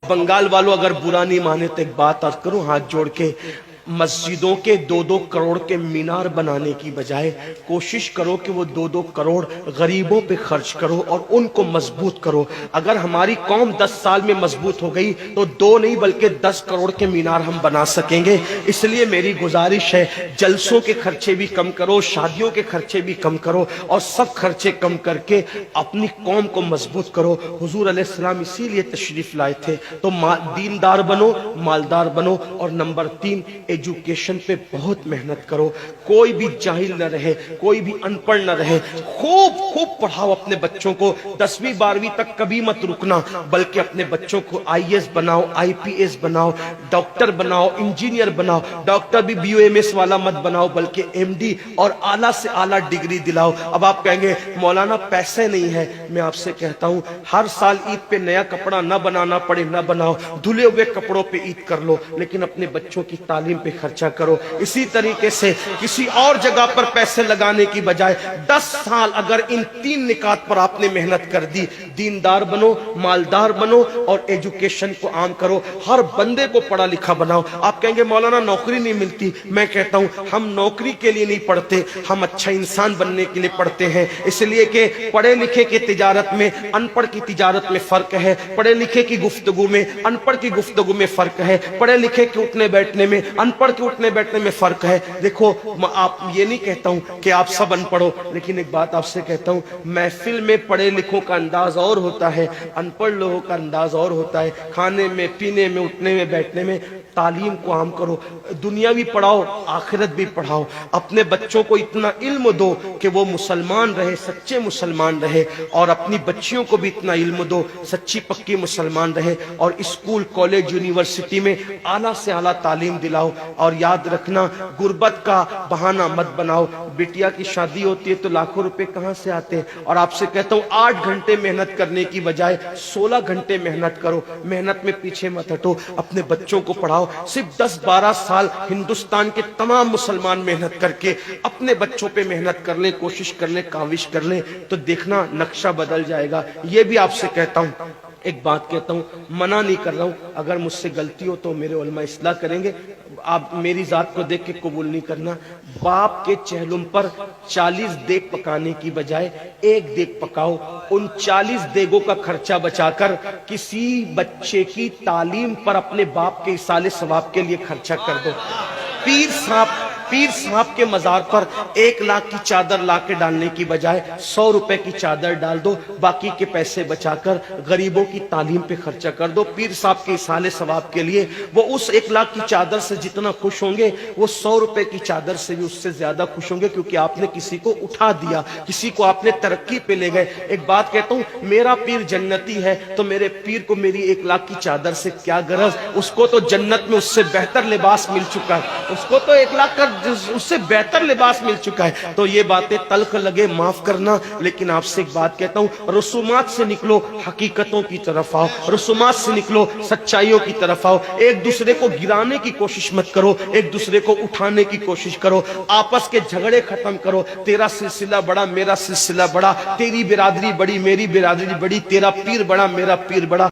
بنگال والوں اگر برا نہیں مانے تو ایک بات عرض کروں ہاتھ جوڑ کے، مسجدوں کے 2-2 کروڑ کے مینار بنانے کی بجائے کوشش کرو کہ وہ 2-2 کروڑ غریبوں پہ خرچ کرو اور ان کو مضبوط کرو۔ اگر ہماری قوم 10 سال میں مضبوط ہو گئی تو 2 نہیں بلکہ 10 کروڑ کے مینار ہم بنا سکیں گے۔ اس لیے میری گزارش ہے، جلسوں کے خرچے بھی کم کرو، شادیوں کے خرچے بھی کم کرو، اور سب خرچے کم کر کے اپنی قوم کو مضبوط کرو۔ حضور علیہ السلام اسی لیے تشریف لائے تھے۔ تو دیندار بنو، مالدار بنو، اور نمبر 3 ایجوکیشن پہ بہت محنت کرو۔ کوئی بھی جاہل نہ رہے، کوئی بھی ان پڑھ نہ رہے، خوب پڑھاؤ اپنے بچوں کو۔ 10ویں 12ویں تک کبھی مت رکنا، بلکہ اپنے بچوں کو IAS بناؤ، IPS بناؤ، ڈاکٹر بناؤ، انجینئر بناؤ۔ ڈاکٹر بھی BUMS والا مت بناؤ، بلکہ MD اور اعلیٰ سے اعلیٰ ڈگری دلاؤ۔ اب آپ کہیں گے مولانا پیسے نہیں ہے، میں آپ سے کہتا ہوں ہر سال عید پہ نیا کپڑا نہ بنانا پڑے نہ بناؤ، دھلے ہوئے کپڑوں پہ عید کر لو، لیکن اپنے بچوں کی تعلیم پہ خرچہ کرو۔ اسی طریقے سے کسی اور جگہ پر پیسے لگانے کی بجائے 10 سال اگر ان 3 نکات پر آپ نے محنت کر دی، دیندار بنو، مالدار بنو، اور ایجوکیشن کو عام کرو، ہر بندے کو پڑھا لکھا بناؤ۔ آپ کہیں گے مولانا نوکری نہیں ملتی، میں کہتا ہوں ہم نوکری کے لیے نہیں پڑھتے، ہم اچھا انسان بننے کے لیے پڑھتے ہیں۔ اس لیے کہ پڑھے لکھے کی تجارت میں ان پڑھ کی تجارت میں فرق ہے، پڑھے لکھے کی گفتگو میں ان پڑھ کی گفتگو میں فرق ہے، پڑھے لکھے کے اٹھنے بیٹھنے میں ان پڑھ کے اٹھنے بیٹھنے میں فرق ہے۔ دیکھو آپ یہ نہیں کہتا ہوں کہ آپ سب ان پڑھو، لیکن ایک بات آپ سے کہتا ہوں، محفل میں پڑھے لکھوں کا انداز اور ہوتا ہے، ان پڑھ لوگوں کا انداز اور ہوتا ہے۔ کھانے میں، پینے میں، اٹھنے میں، بیٹھنے میں تعلیم کو عام کرو، دنیا بھی پڑھاؤ، آخرت بھی پڑھاؤ۔ اپنے بچوں کو اتنا علم دو کہ وہ مسلمان رہے، سچے مسلمان رہے، اور اپنی بچیوں کو بھی اتنا علم دو، سچی پکی مسلمان رہے، اور اسکول، کالج، یونیورسٹی میں اعلیٰ سے اعلیٰ تعلیم دلاؤ۔ اور یاد رکھنا، غربت کا بہانہ مت بناؤ۔ بیٹیا کی شادی ہوتی ہے تو لاکھوں روپے کہاں سے آتے ہیں؟ اور آپ سے کہتا ہوں 8 گھنٹے محنت کرنے کی بجائے 16 گھنٹے محنت کرو، محنت میں پیچھے مت ہٹو، اپنے بچوں کو پڑھاؤ۔ صرف 10-12 سال ہندوستان کے تمام مسلمان محنت کر کے اپنے بچوں پہ محنت کر لیں، کوشش کر لیں، کاوش کر لیں، تو دیکھنا نقشہ بدل جائے گا۔ یہ بھی آپ سے کہتا ہوں، ایک بات کہتا ہوں، منع نہیں کر رہا ہوں، اگر مجھ سے غلطی ہو تو میرے علماء اصلاح کریں گے، آپ میری ذات کو دیکھ کے قبول نہیں کرنا۔ باپ کے چہلم پر 40 دیگ پکانے کی بجائے 1 دیگ پکاؤ، ان 40 دیگوں کا خرچہ بچا کر کسی بچے کی تعلیم پر اپنے باپ کے ایصال ثواب کے لیے خرچہ کر دو۔ پیر صاحب کے مزار پر 1 لاکھ کی چادر لا کے ڈالنے کی بجائے 100 روپے کی چادر ڈال دو، باقی کے پیسے بچا کر غریبوں کی تعلیم پہ خرچہ کر دو۔ پیر صاحب کے ایصال ثواب کے لیے وہ اس 1 لاکھ کی چادر سے جتنا خوش ہوں گے، وہ 100 روپے کی چادر سے بھی اس سے زیادہ خوش ہوں گے، کیونکہ آپ نے کسی کو اٹھا دیا، کسی کو آپ نے ترقی پہ لے گئے۔ ایک بات کہتا ہوں، میرا پیر جنتی ہے تو میرے پیر کو میری 1 لاکھ کی چادر سے کیا غرض؟ اس کو تو جنت میں اس سے بہتر لباس مل چکا ہے، اس کو تو 1 لاکھ کا اس سے بہتر لباس مل چکا ہے۔ تو یہ باتیں تلخ لگے معاف کرنا، لیکن آپ سے ایک بات کہتا ہوں، رسومات سے نکلو، حقیقتوں کی طرف آؤ، رسومات سے نکلو، سچائیوں کی طرف آؤ۔ ایک دوسرے کو گرانے کی کوشش مت کرو، ایک دوسرے کو اٹھانے کی کوشش کرو، آپس کے جھگڑے ختم کرو۔ تیرا سلسلہ بڑا، میرا سلسلہ بڑا، تیری برادری بڑی، میری برادری بڑی، تیرا پیر بڑا، میرا پیر بڑا۔